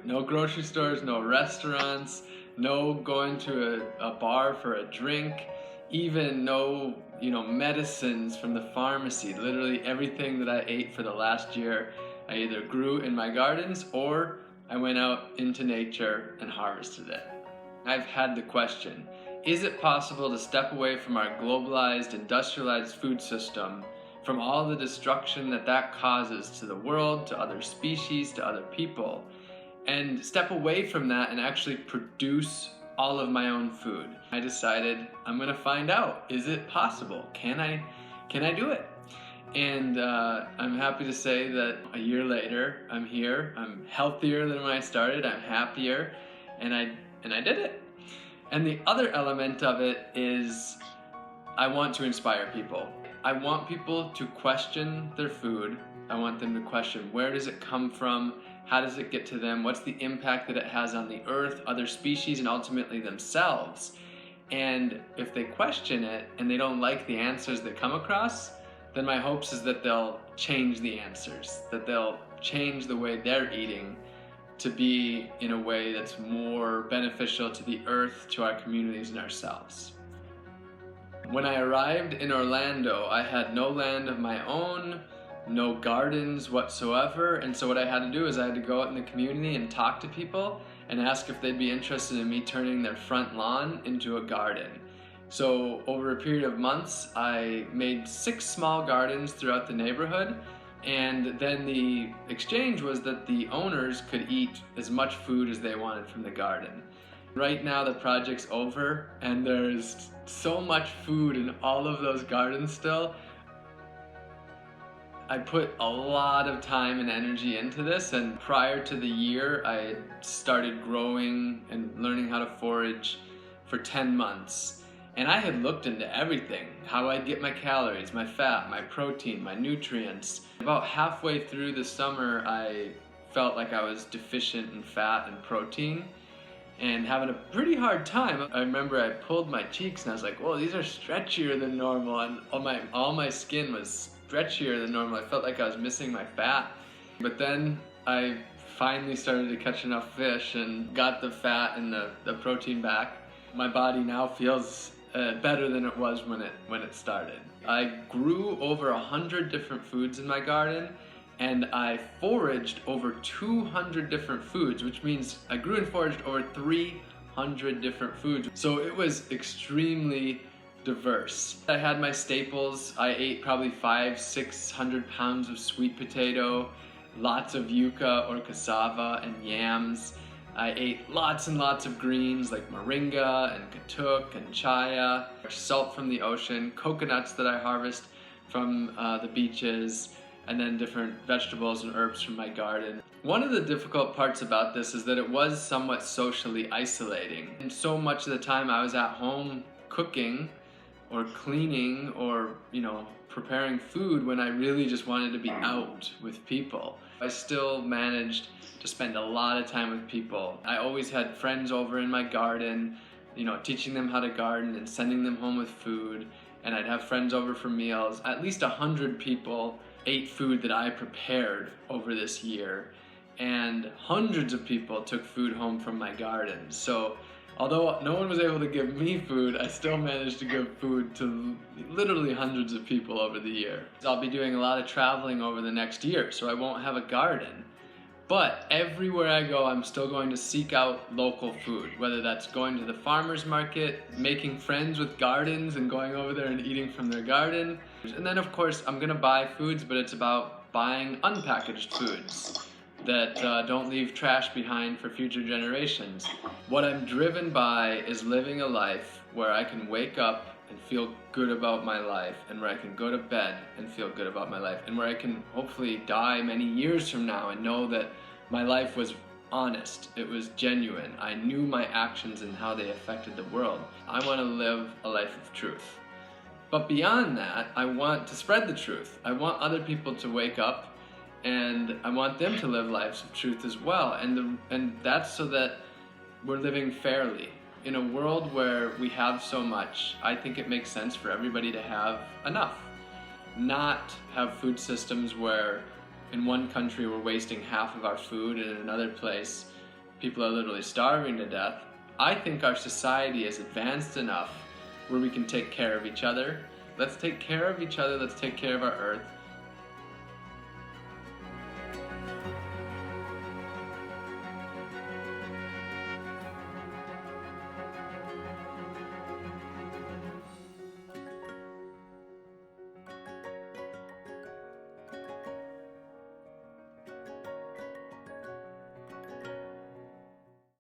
No grocery stores, no restaurants, no going to a bar for a drink, even no, medicines from the pharmacy. Literally everything that I ate for the last year, I either grew in my gardens or I went out into nature and harvested it. I've had the question, is it possible to step away from our globalized, industrialized food system, from all the destruction that causes to the world, to other species, to other people, and step away from that and actually produce all of my own food? I decided I'm gonna find out, is it possible? Can I do it? And I'm happy to say that a year later, I'm here. I'm healthier than when I started. I'm happier, and I did it. And the other element of it is I want to inspire people. I want people to question their food. I want them to question, where does it come from? How does it get to them? What's the impact that it has on the earth, other species, and ultimately themselves? And if they question it and they don't like the answers that come across, then my hopes is that they'll change the answers, that they'll change the way they're eating to be in a way that's more beneficial to the earth, to our communities, and ourselves. When I arrived in Orlando, I had no land of my own, no gardens whatsoever, and so what I had to do is I had to go out in the community and talk to people and ask if they'd be interested in me turning their front lawn into a garden. So over a period of months, I made 6 small gardens throughout the neighborhood, and then the exchange was that the owners could eat as much food as they wanted from the garden. Right now the project's over, and there's so much food in all of those gardens still. I put a lot of time and energy into this, and prior to the year, I had started growing and learning how to forage for 10 months. And I had looked into everything, how I'd get my calories, my fat, my protein, my nutrients. About halfway through the summer, I felt like I was deficient in fat and protein and having a pretty hard time. I remember I pulled my cheeks and I was like, whoa, these are stretchier than normal, and all my skin was stretchier than normal. I felt like I was missing my fat. But then I finally started to catch enough fish and got the fat and the protein back. My body now feels better than it was when it started. I grew over 100 different foods in my garden, and I foraged over 200 different foods, which means I grew and foraged over 300 different foods. So it was extremely diverse. I had my staples. I ate probably 500-600 pounds of sweet potato, lots of yucca or cassava and yams. I ate lots and lots of greens like moringa and katuk and chaya, salt from the ocean, coconuts that I harvest from the beaches, and then different vegetables and herbs from my garden. One of the difficult parts about this is that it was somewhat socially isolating. And so much of the time I was at home cooking or cleaning or, preparing food when I really just wanted to be out with people. I still managed to spend a lot of time with people. I always had friends over in my garden, teaching them how to garden and sending them home with food. And I'd have friends over for meals. At least 100 people ate food that I prepared over this year. And hundreds of people took food home from my garden. So although no one was able to give me food, I still managed to give food to literally hundreds of people over the year. I'll be doing a lot of traveling over the next year, so I won't have a garden. But everywhere I go, I'm still going to seek out local food, whether that's going to the farmer's market, making friends with gardens and going over there and eating from their garden. And then of course, I'm gonna buy foods, but it's about buying unpackaged foods that don't leave trash behind for future generations. What I'm driven by is living a life where I can wake up and feel good about my life, and where I can go to bed and feel good about my life, and where I can hopefully die many years from now and know that my life was honest, it was genuine. I knew my actions and how they affected the world. I want to live a life of truth. But beyond that, I want to spread the truth. I want other people to wake up, and I want them to live lives of truth as well. And that's so that we're living fairly. In a world where we have so much, I think it makes sense for everybody to have enough. Not have food systems where in one country we're wasting half of our food and in another place People are literally starving to death. I think our society is advanced enough where we can take care of each other. Let's take care of each other. Let's take care of our earth.